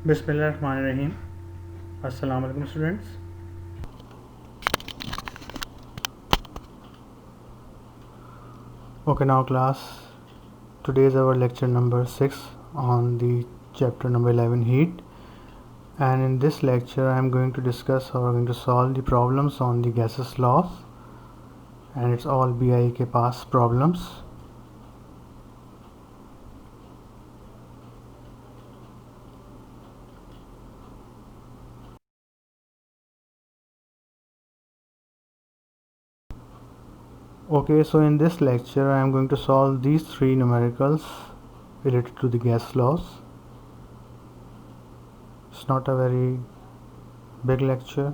बिस्मिल्लाहिर्रहमानिर्रहीम। अस्सलाम वालेकुम students. Okay, now class, today is our lecture number 6 on the chapter number 11 heat, and in this lecture I am going to discuss or going to solve the problems on the gases laws, and it's all BIE के पास problems. Okay, so in this lecture I am going to solve these three numericals related to the gas laws. It's not a very big lecture.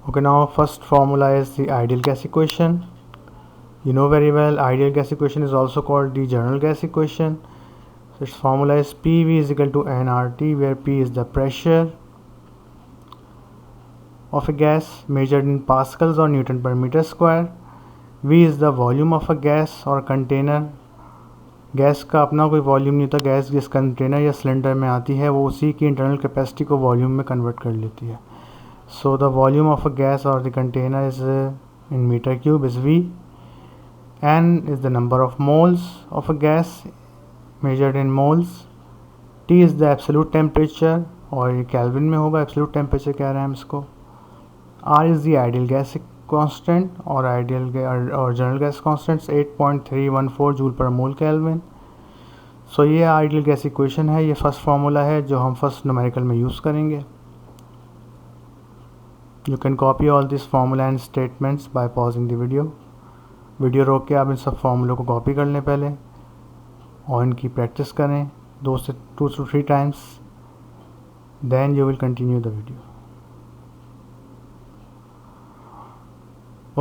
Okay, now first formula is the ideal gas equation. You know very well, ideal gas equation is also called the general gas equation. So its formula is PV is equal to nRT, where P is the pressure of a gas measured in pascals or Newton per meter square. V is the volume of a gas or container. Gas का अपना कोई volume नहीं होता, gas जिस container या cylinder में आती है वो उसी की इंटरनल कैपेसिटी को वॉल्यूम में कन्वर्ट कर लेती है. So the volume of a gas और the container is in meter cube is V. N is the number of moles of a gas measured in moles. T is the absolute temperature, और ये kelvin में होगा, absolute temperature कह रहे हैं हम इसको. R is the ideal gas constant और आइडियल और general gas constants 8.314 joule per mole kelvin. सो ये आइडियल गैस इक्वेशन है, ये फर्स्ट फार्मूला है जो हम फर्स्ट न्यूमेरिकल में यूज़ करेंगे. You can copy all this formula and statements by pausing the video रोक के आप इन सब फार्मूलों को कॉपी कर लें पहले और इनकी प्रैक्टिस करें 2 से 3 times, then you will continue the video.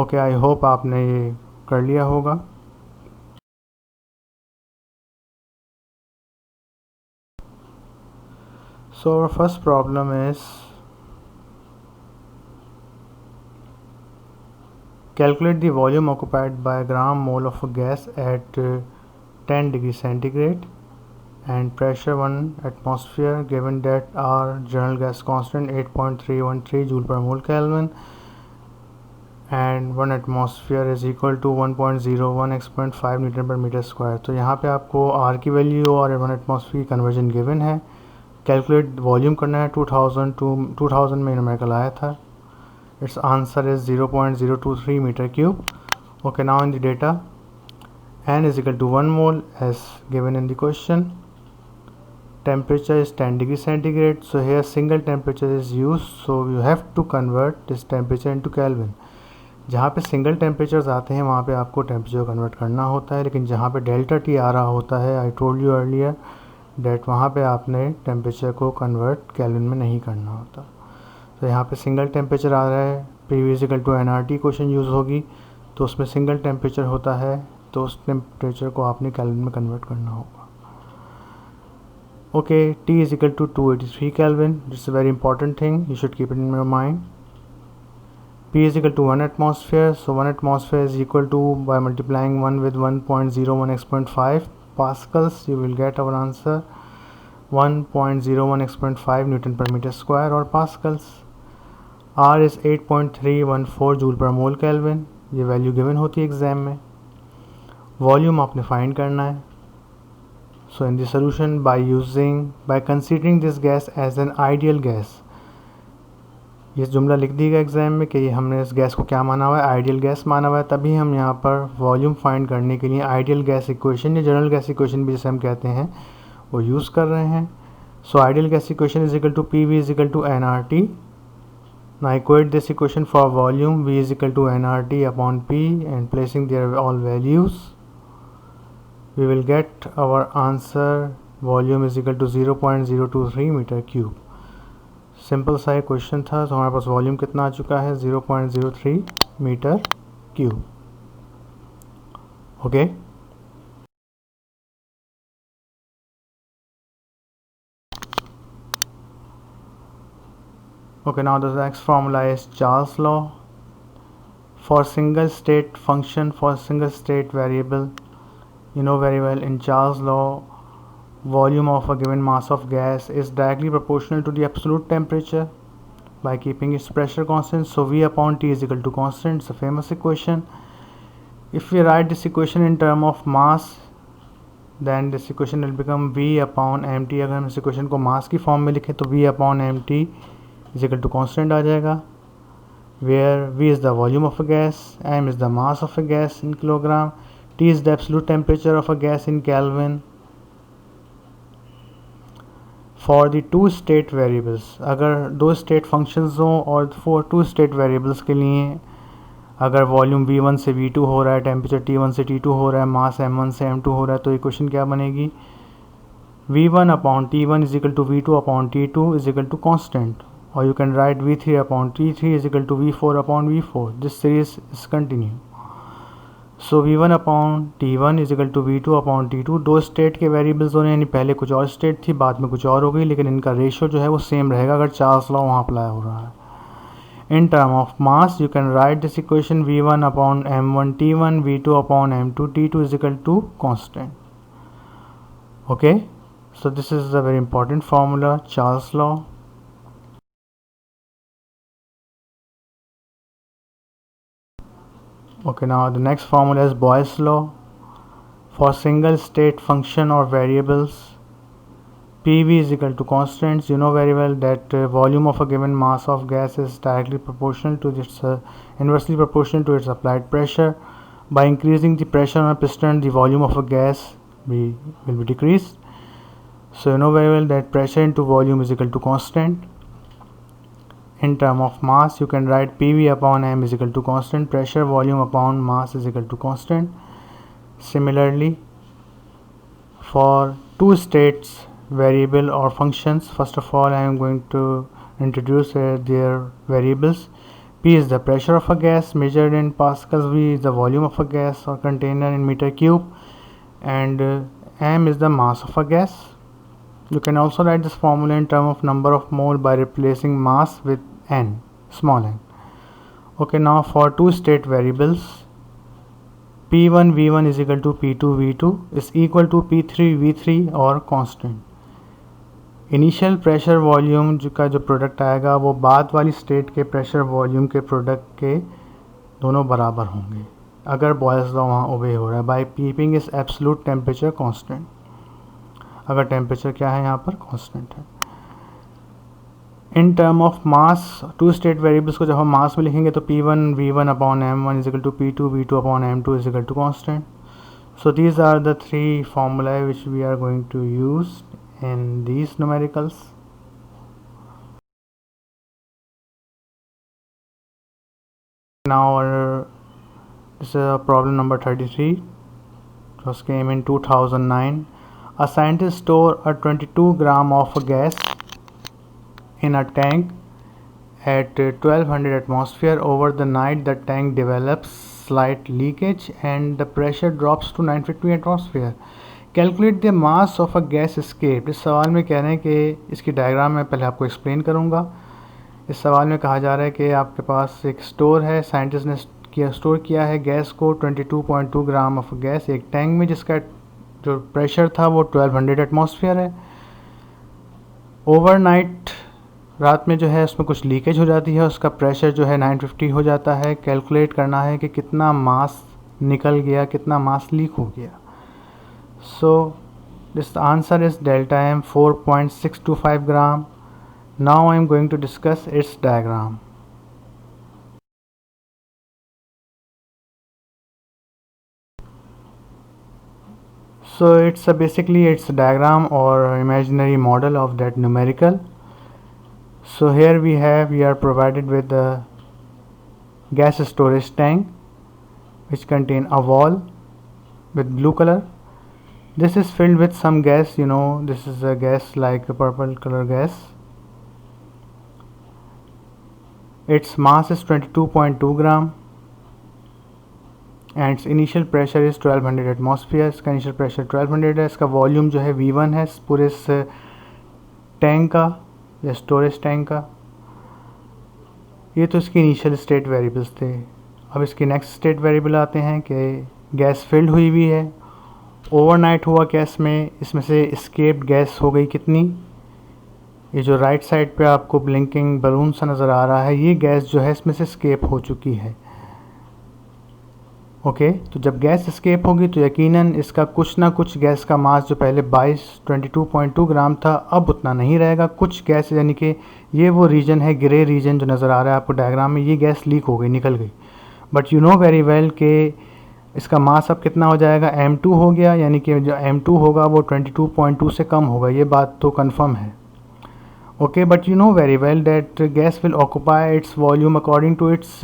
Okay, I hope आपने ये कर लिया होगा. So our first problem is calculate the volume occupied by a gram mole of a gas at 10 degrees centigrade and pressure 1 atmosphere, given that our general gas constant 8.313 joule per mole Kelvin and 1 atmosphere is equal to 1.01 x.5 newton per meter square. तो यहाँ पे आपको R की value और 1 atmosphere की conversion given है. Calculate volume करना है. 2000 में न्यूमेरिकल आया था. Its answer is 0.023 meter cube. Okay, now in the data, N is equal to 1 mole as given in the question. Temperature is 10 degrees centigrade. So here single temperature is used. So you have to convert this temperature into Kelvin. जहाँ पे single temperatures आते हैं वहाँ पे आपको temperature convert करना होता है, लेकिन जहाँ पे डेल्टा टी आ रहा होता है, I told you earlier that, वहाँ पे आपने टेम्परेचर को कन्वर्ट केल्विन में नहीं करना होता. तो यहाँ पे सिंगल टेम्परेचर आ रहा है, PV equal to nRT question use होगी तो उसमें सिंगल टेम्परेचर होता है, तो उस टेम्परेचर को आपने केल्विन में कन्वर्ट करना होगा. Okay, T is equal to 283 kelvin. This is very important thing, you should keep it in your mind. P is equal to 1 atmosphere, so 1 atmosphere is equal to, by multiplying 1 with 1.01 x.5 pascals, you will get our answer 1.01 x.5 newton per meter square और pascals. R is 8.314 joule per mole kelvin, ये value given होती है exam में. Volume आपने find करना है. So in the solution by considering this gas as an ideal gas, ये जुमला लिख दिएगा एग्जाम में कि हमने इस गैस को क्या माना हुआ है, आइडियल गैस माना हुआ है. तभी हम यहाँ पर वॉल्यूम फाइंड करने के लिए आइडियल गैस इक्वेशन या जनरल गैस इक्वेशन भी जिसे हम कहते हैं वो यूज़ कर रहे हैं. So ideal gas equation is equal to PV is equal to nRT. Now equate this equation for volume. V is equal to nRT upon P, and placing their all values, we will get our answer. Volume is equal to 0.023 meter cube. Simple सा question था. तो हमारे पास volume कितना आ चुका है, 0.03 metre cube. Okay, okay, now the next formula is Charles law. For single state function, for single state variable, You know very well, in Charles' law, volume of a given mass of gas is directly proportional to the absolute temperature by keeping its pressure constant. So V upon T is equal to constant. It's a famous equation. If we write this equation in term of mass, then this equation will become V upon mt. अगर हम इस equation को mass की form में लिखें तो V upon mt is equal to constant आ जाएगा, where V is the volume of a gas, m is the mass of a gas in kilogram, T is the absolute temperature of a gas in Kelvin. For the two state variables, अगर दो state functions हों और for two state variables के लिए अगर volume V1 से V2 हो रहा है, टेम्परेचर T1 से T2 हो रहा है, मास M1 से M2 हो रहा है, तो इक्वेशन क्या बनेगी? V1 upon T1 is equal to V2 upon T2 is equal to constant, और you can write V3 upon T3 is equal to V4 upon V4. This series is continue. So V1 upon T1 is equal to V2 upon T2. दो state के variables हो रहे हैं, यानी पहले कुछ और स्टेट थी, बाद में कुछ और हो गई, लेकिन इनका रेशियो जो है वो सेम रहेगा अगर चार्ल्स लॉ वहाँ अप्लाई हो रहा है. In term of mass, you can write this equation V1 upon M1 T1, V2 upon M2 T2 is equal to constant. Okay, so this is a very important formula, Charles' law. Okay, now the next formula is Boyle's law. For single state function or variables, PV is equal to constants. You know very well that volume of a given mass of gas is directly proportional to its inversely proportional to its applied pressure. By increasing the pressure on a piston, the volume of a gas will be decreased. So you know very well that pressure into volume is equal to constant. In term of mass, you can write PV upon m is equal to constant. Pressure volume upon mass is equal to constant. Similarly, for two states variable or functions, first of all I am going to introduce their variables. P is the pressure of a gas measured in pascals, V is the volume of a gas or container in meter cube, and m is the mass of a gas. You can also write this formula in terms of number of mole by replacing mass with n, small n. Okay, now for two state variables, P1 V1 is equal to P2 V2 is equal to P3 V3 और constant. Initial pressure volume का जो product आएगा वो बाद वाली state के pressure volume के product के दोनों बराबर होंगे अगर बॉयल्स लॉ वहाँ ओबे हो रहा है, बाय कीपिंग इस एब्सोल्यूट टेम्परेचर कांस्टेंट. अगर टेम्परेचर क्या है यहाँ पर कांस्टेंट है. In term of mass, two state variables को जब हम मास में लिखेंगे तो P1 V1 upon M1 is equal to P2 V2 upon M2 is equal to constant. So these are the three formula which we are going to use in these numericals. Now this is a problem number 33, just came in 2009. A scientist store a 22 gram of gas in a tank at 1200 atmosphere. Over the night the tank develops slight leakage and the pressure drops to 950 atmosphere. Calculate the mass of a gas escape. इस सवाल में कह रहे हैं कि इसकी diagram मैं पहले आपको एक्सप्लेन करूँगा. इस सवाल में कहा जा रहा है कि आपके पास एक स्टोर है, साइंटिस्ट ने स्टोर किया है गैस को 22.2 ग्राम ऑफ गैस एक टैंक में, जिसका जो प्रेशर था वो 1200 एटमॉस्फेयर है. ओवरनाइट रात में जो है उसमें कुछ लीकेज हो जाती है, उसका प्रेशर जो है 950 हो जाता है. कैलकुलेट करना है कि कितना मास निकल गया, कितना मास लीक हो गया. So this answer is delta M 4.625 gram. Now I am going to discuss its diagram. So it's basically its diagram or imaginary model of that numerical. So here we are provided with the gas storage tank which contain a wall with blue color. This is filled with some gas, you know, this is a gas like a purple color gas. Its mass is 22.2 gram and its initial pressure is 1200 atmosphere. इसका initial pressure 1200 है. इसका volume जो है V1 है पूरे इस tank का या स्टोरेज टैंक का. ये तो इसकी इनिशियल स्टेट वेरिएबल्स थे. अब इसकी नेक्स्ट स्टेट वेरिएबल आते हैं कि गैस फिल्ड हुई हुई है ओवरनाइट हुआ गैस में, इसमें से एस्केप्ड गैस हो गई कितनी, ये जो राइट साइड पे आपको ब्लिंकिंग बलून सा नज़र आ रहा है, ये गैस जो है इसमें से एस्केप हो चुकी है। ओके, तो जब गैस एस्केप होगी तो यकीनन इसका कुछ ना कुछ गैस का मास जो पहले 22 ग्राम था, अब उतना नहीं रहेगा। कुछ गैस यानी कि ये वो रीजन है, ग्रे रीजन जो नज़र आ रहा है आपको डायग्राम में, ये गैस लीक हो गई, निकल गई। But you know very well कि इसका मास अब कितना हो जाएगा, m2 हो गया, यानी कि जो m2 होगा वो 22.2 से कम होगा, ये बात तो कन्फर्म है। Okay, but you know very well that gas will occupy its volume according to its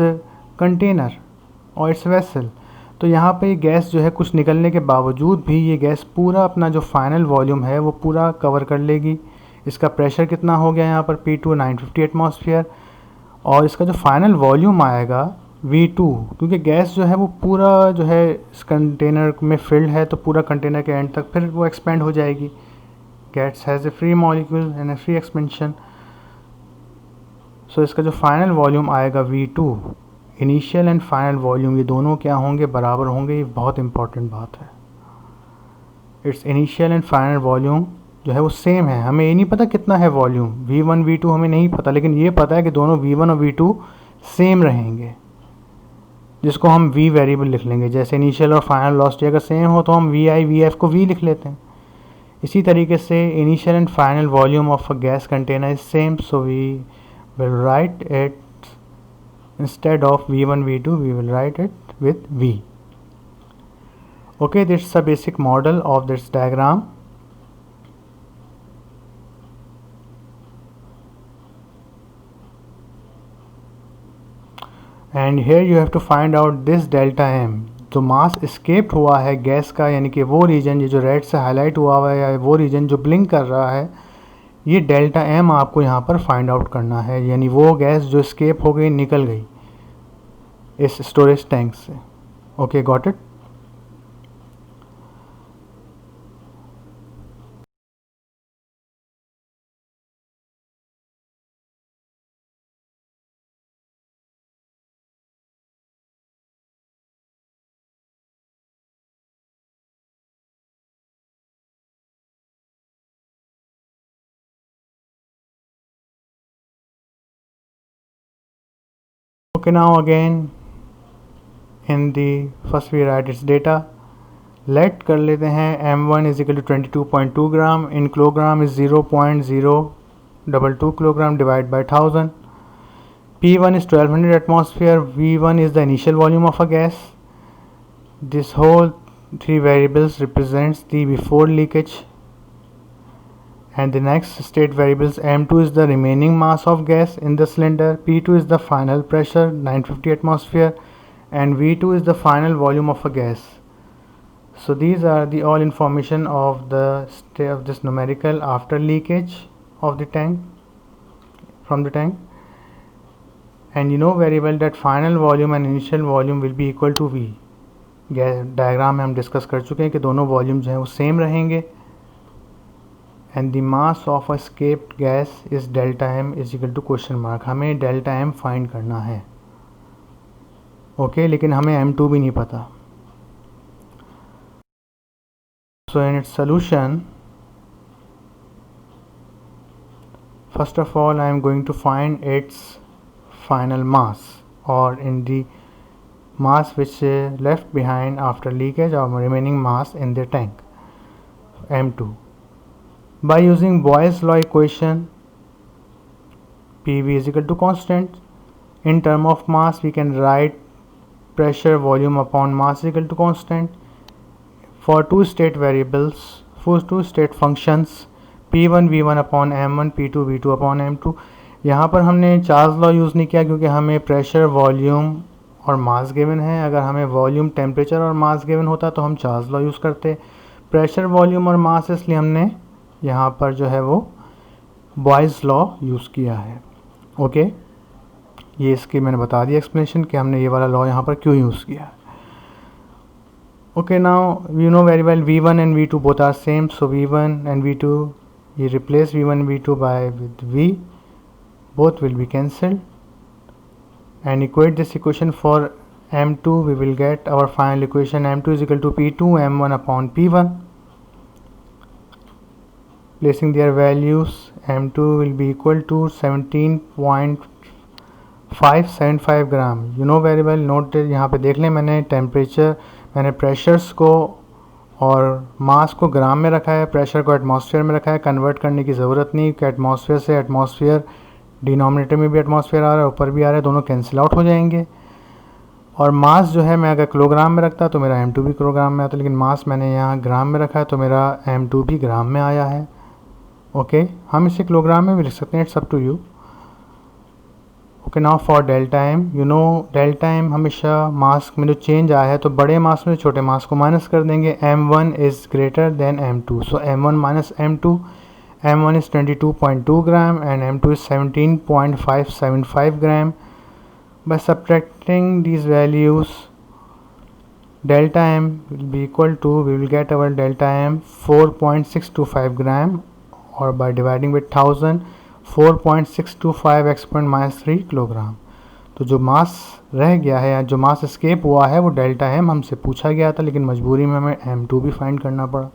container और इट्स वेसल। तो यहाँ पे गैस जो है कुछ निकलने के बावजूद भी ये गैस पूरा अपना जो फाइनल वॉल्यूम है वो पूरा कवर कर लेगी। इसका प्रेशर कितना हो गया यहाँ पर P2 950 एटमॉस्फेयर, और इसका जो फाइनल वॉल्यूम आएगा V2, क्योंकि गैस जो है वो पूरा जो है इस कंटेनर में फिल्ड है, तो पूरा कंटेनर के एंड तक फिर वो एक्सपेंड हो जाएगी। Gas has a free molecule and a free expansion. So इसका जो फाइनल वॉल्यूम आएगा V2, initial and final volume ये दोनों क्या होंगे, बराबर होंगे। ये बहुत इंपॉर्टेंट बात है। It's initial and final volume जो है वो सेम है। हमें ये नहीं पता कितना है वॉल्यूम, V1 V2 हमें नहीं पता, लेकिन ये पता है कि दोनों V1 और V2 सेम रहेंगे, जिसको हम V वेरिएबल लिख लेंगे। जैसे इनिशियल और फाइनल वेलोसिटी अगर सेम हो तो हम VI VF को V लिख लेते हैं। इसी तरीके से initial and final volume of a gas container is same, so we will write it instead of V1 V2 we will write it with V. Okay, this is a basic model of this diagram. And here you have to find out this delta M, जो मास escaped हुआ है gas का, यानी कि वो reason, ये जो red से हाईलाइट हुआ हुआ है, या वो रीजन जो ब्लिंक कर रहा है, ये डेल्टा M आपको यहाँ पर फाइंड आउट करना है। यानी वो गैस जो escape हो गई, निकल गई इस स्टोरेज टैंक से। Okay, got it. Okay, now again in the first we write its data. Let कर लेते हैं m1 is equal to 22.2 gram, in kilogram is 0.022 kilogram divided by 1000. P1 is 1200 atmosphere, V1 is the initial volume of a gas. This whole three variables represents the before leakage, and the next state variables, m2 is the remaining mass of gas in the cylinder, P2 is the final pressure 950 atmosphere, and V2 is the final volume of a gas. So these are the all information of the state of this numerical after leakage of the tank, from the tank. And you know very well that final volume and initial volume will be equal to V. Gas diagram में हम discuss कर चुके हैं कि दोनों volume जो हैं वो सेम रहेंगे। And the mass of escaped gas is delta M is equal to question mark. हमें डेल्टा M फाइंड करना है। ओके, लेकिन हमें M2 भी नहीं पता। So in its solution, first of all I am going to find its final mass, or in the mass which left behind after leakage or remaining mass in the tank, M2. By using Boyle's law equation, PV is equal to constant. In term of mass we can write pressure volume upon mass is equal to constant. For two state variables, for two state functions, P1 V1 upon M1, P2 V2 upon M2. यहाँ पर हमने Charles law use नहीं किया क्योंकि हमें pressure, volume और mass given है। अगर हमें वॉल्यूम, टेम्परेचर और मास गिवन होता तो हम चार्ल्स लॉ यूज़ करते। प्रेशर, वॉल्यूम और मास, इसलिए हमने यहाँ पर जो है वो बॉयल्स लॉ यूज़ किया है। ओके, ये इसकी मैंने बता दिया एक्सप्लेनेशन कि हमने ये वाला लॉ यहाँ पर क्यों यूज़ किया है। Okay, now you know very well V1 and V2 both are same, so V1 and V2, you replace V1 V2 by with V, both will be cancelled, and equate this equation for m2, we will get our final equation m2 is equal to p2 m1 upon p1. Placing their values, m2 will be equal to 17.575 gram. You know very well, note यहाँ पे देख लें, मैंने temperature, मैंने pressures को और मास को ग्राम में रखा है, प्रेशर को एटमॉस्फेयर में रखा है. कन्वर्ट करने की ज़रूरत नहीं कि एटमॉस्फेयर से एटमॉस्फेयर, डिनोमिनेटर में भी एटमॉस्फेयर आ रहा है, ऊपर भी आ रहा है, दोनों कैंसिल आउट हो जाएंगे. और मास जो है, मैं अगर किलोग्राम में रखता तो मेरा m2 भी किलोग्राम में आता, लेकिन मास मैंने यहाँ ग्राम में रखा है तो मेरा m2 भी ग्राम में आया है. ओके, हम इसे किलोग्राम में भी लिख सकते हैं, it's up to you. Okay, now for delta M, you know delta M हमेशा मास में जो चेंज आया है तो बड़े मास में छोटे मास को माइनस कर देंगे. m1 is greater than m2, so m1 minus m2, m1 is 22.2 gram and m2 is 17.575 gram. By subtracting these values, delta m will be equal to, we will get our delta m 4.625 gram, or by dividing with 1000, 4.625 exponent minus 3 kilogram. तो जो मास रह गया है या जो मास escape हुआ है वो डेल्टा m हमसे पूछा गया था, लेकिन मजबूरी में हमें m2 भी फाइंड करना पड़ा.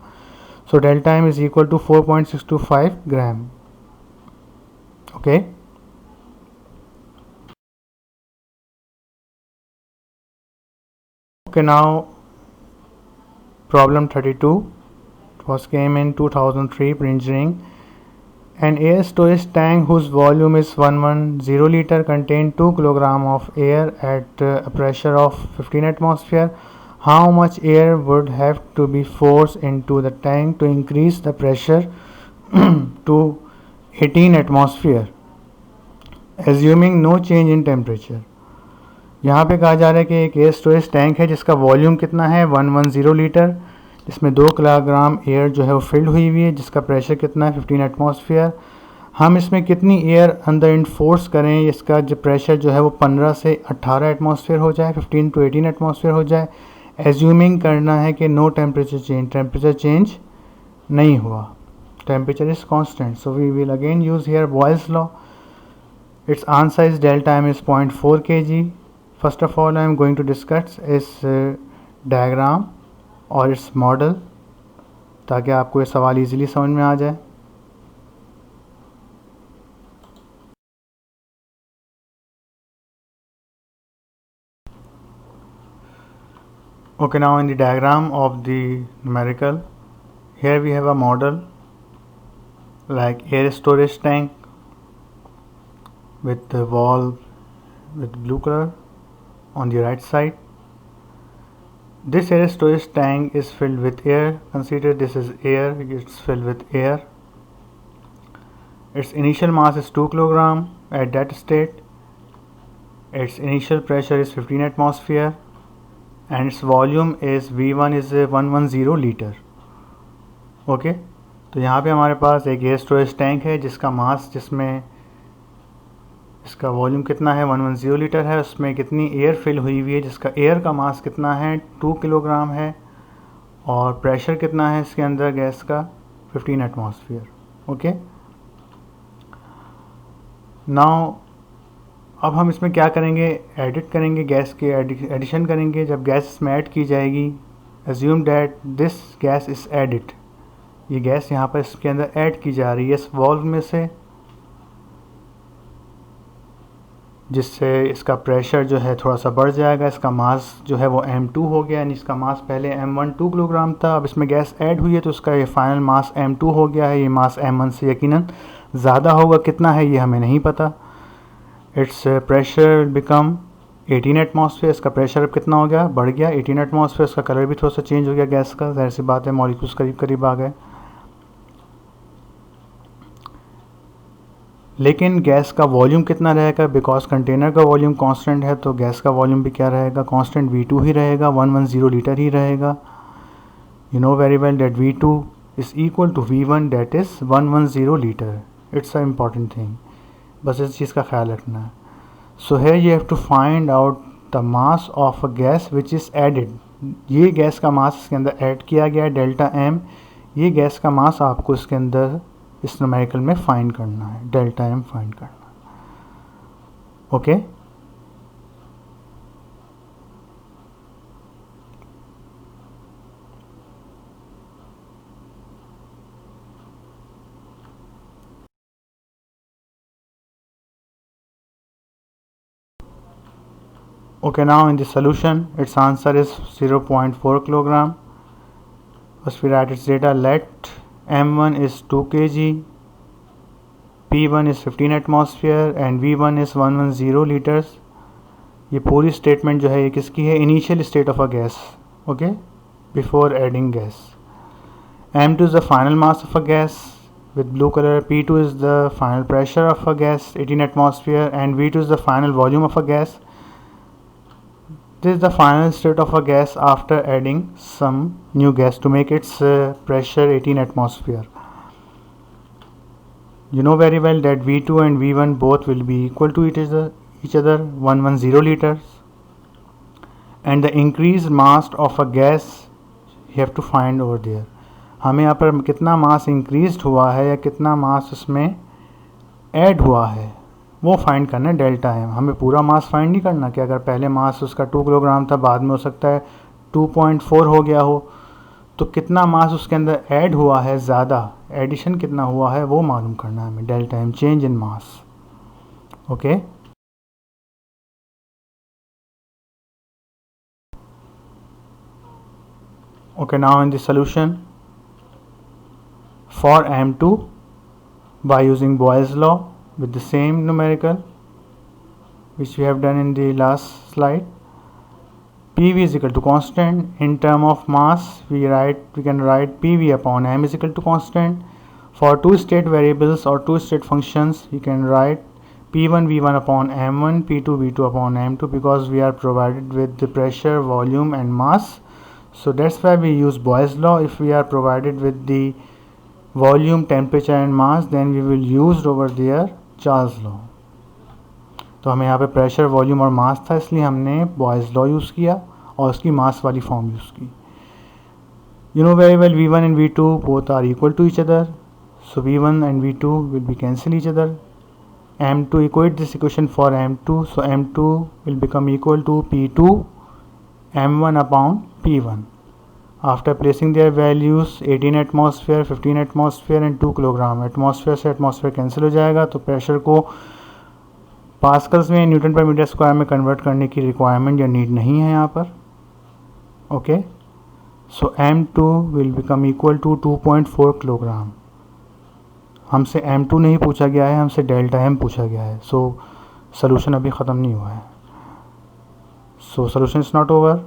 So delta m is equal to 4.625 gram. Okay, okay, now problem 32 was came in 2003 pre-engineering. An air storage tank whose volume is 110 liter contain 2 kilogram of air at a pressure of 15 atmosphere. How much air would have to be forced into the tank to increase the pressure to 18 atmosphere, assuming no change in temperature? यहाँ पे कहा जा रहा है कि एक air storage tank है जिसका वॉल्यूम कितना है 110 लीटर, जिसमें 2 किलोग्राम एयर जो है वो फिल्ड हुई हुई है, जिसका प्रेशर कितना है 15 एटमॉस्फेयर. हम इसमें कितनी एयर अंदर इनफोर्स करें, इसका जो प्रेशर जो है वो 15 से 18 एटमॉस्फेयर हो जाए, 15 टू 18 एटमॉस्फेयर हो जाए. एज्यूमिंग करना है कि no temperature change, temperature change नहीं हुआ, temperature is constant. So we will again use here Boyle's law. Its answer is delta M is 0.4 kg. First of all, I am going to discuss इस diagram और इस model, ताकि आपको ये सवाल easily समझ में आ जाए. Okay, now in the diagram of the numerical, here we have a model like air storage tank with the wall with blue color on the right side. This air storage tank is filled with air. Consider this is air, it's filled with air. Its initial mass is 2 kilogram at that state. Its initial pressure is 15 atmosphere and its volume is V1 is 110 litre. Okay, तो यहाँ पे हमारे पास एक air storage tank है जिसका मास, जिसमें इसका volume कितना है 110 लीटर है, उसमें कितनी एयर फिल हुई हुई है, जिसका एयर का मास कितना है 2 किलोग्राम है, और प्रेशर कितना है इसके अंदर गैस का 15 एटमॉस्फेयर. ओके, नाउ अब हम इसमें क्या करेंगे, एडिट करेंगे, गैस के एडिशन करेंगे. जब गैस इसमें ऐड की जाएगी, assume that this gas is added, ये गैस यहाँ पर इसके अंदर ऐड की जा रही है इस वॉल्व में से, जिससे इसका प्रेशर जो है थोड़ा सा बढ़ जाएगा. इसका मास जो है वो m2 हो गया, यानी इसका मास पहले m1 2 किलोग्राम था, अब इसमें गैस ऐड हुई है तो इसका ये फाइनल मास m2 हो गया है. ये मास m1 से यकीनन ज़्यादा होगा, कितना है ये हमें नहीं पता. It's pressure will become 18 atmosphere. इसका प्रेशर अब कितना हो गया, बढ़ गया 18 एटमॉस्फेयर. इसका कलर भी थोड़ा सा चेंज हो गया गैस का, जाहिर सी बात है मॉलिक्यूल्स करीब करीब आ गए. लेकिन गैस का वॉल्यूम कितना रहेगा, बिकॉज कंटेनर का वॉल्यूम कांस्टेंट है, तो गैस का वॉल्यूम भी क्या रहेगा, कांस्टेंट V2 ही रहेगा, 110 लीटर ही रहेगा. You know very well that V2 is equal to V1 that is 110 litre. It's a important thing, बस इस चीज़ का ख्याल रखना है. So here you have to find out the mass of a gas which is added. ये gas का mass इसके अंदर ऐड किया गया है डेल्टा एम, ये गैस का मास आपको इसके अंदर इस न्यूमेरिकल में फाइंड करना है, डेल्टा एम फाइंड करना है. Okay, Okay, now in the solution, its answer is 0.4 kilogram. First we write its data. Let M1 is 2 kg, P1 is 15 atmosphere and V1 is 110 liters. ये पूरी statement जो है ये किसकी है? Initial state of a gas, okay, before adding gas. M2 is the final mass of a gas with blue color. P2 is the final pressure of a gas, 18 atmosphere, and V2 is the final volume of a gas. This is the final state of a gas after adding some new gas to make its pressure 18 atmosphere. You know very well that V2 and V1 both will be equal to each other 110 liters, and the increased mass of a gas you have to find over there. हमें यहाँ पर कितना मास increase हुआ है या कितना मास उसमें add हुआ है वो फाइंड करना है डेल्टा एम. हमें पूरा मास फाइंड नहीं करना कि अगर पहले मास उसका 2 किलोग्राम था, बाद में हो सकता है 2.4 हो गया हो, तो कितना मास उसके अंदर ऐड हुआ है, ज़्यादा एडिशन कितना हुआ है वो मालूम करना है हमें. Delta M, change in mass. Okay, okay, now in the solution for M2 by using Boyle's law with the same numerical which we have done in the last slide. PV is equal to constant. In term of mass we can write PV upon M is equal to constant. For two state variables or two state functions you can write P1 V1 upon M1, P2 V2 upon M2, because we are provided with the pressure, volume and mass. So that's why we use Boyle's law. If we are provided with the volume, temperature and mass, then we will use over there Charles law. तो हमें यहाँ पे pressure, volume और मास था, इसलिए हमने Boyle's law use किया और उसकी मास वाली फॉर्म यूज़ की. You know very well V1 and V2 both are equal to each other, so V1 and V2 will be cancel each other. M2, equate this equation for M2, so M2 will become equal to P2 M1 upon P1. After placing their values 18 atmosphere, 15 atmosphere and 2 kilogram, atmosphere से atmosphere cancel हो जाएगा, तो pressure को Pascal's में, Newton per meter square में convert करने की requirement या नीड नहीं है यहाँ पर. Okay, so M2 will become equal to 2.4 kilogram. हमसे M2 नहीं पूछा गया है, हमसे डेल्टा M पूछा गया है. सो सोल्यूशन अभी ख़त्म नहीं हुआ है. So solution is not over.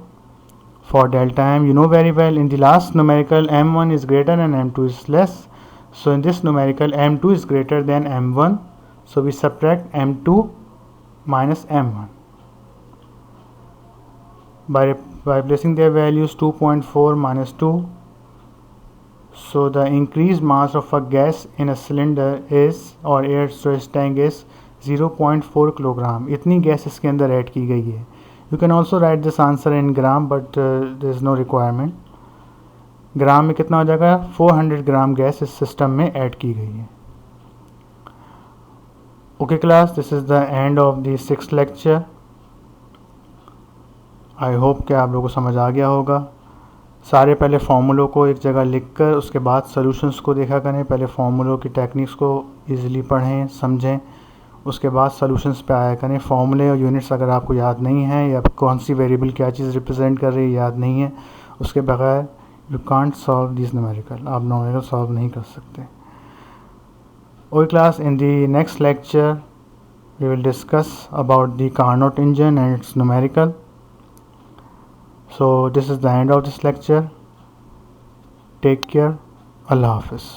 For delta M, you know very well in the last numerical M1 is greater and M2 is less. So in this numerical M2 is greater than M1. So we subtract M2 minus M1. By placing their values 2.4 minus 2. So the increased mass of a gas in a cylinder is, or air storage tank is 0.4 kilogram. इतनी gas इसके अंदर add की गई है. You can also write this answer in gram, but there is no requirement. ग्राम में कितना हो जाएगा? 400 ग्राम गैस इस सिस्टम में ऐड की गई है. Okay class, this is the end of the 6th lecture. I hope कि आप लोगों को समझ आ गया होगा. सारे पहले फार्मूलों को एक जगह लिखकर उसके बाद सॉल्यूशंस को देखा करें. पहले फार्मूलों की टेक्निक्स को ईज़िली पढ़ें, समझें, उसके बाद सॉल्यूशंस पे आया करें. फॉर्मूले और यूनिट्स अगर आपको याद नहीं है या कौन सी वेरिएबल क्या चीज़ रिप्रेजेंट कर रही है याद नहीं है, उसके बगैर you can't solve this numerical. आप न्यूमेरिकल सॉल्व नहीं कर सकते. Okay class, in the next lecture we will discuss about the Carnot engine and its numerical. So this is the end of this lecture. Take care. अल्लाह हाफिज़.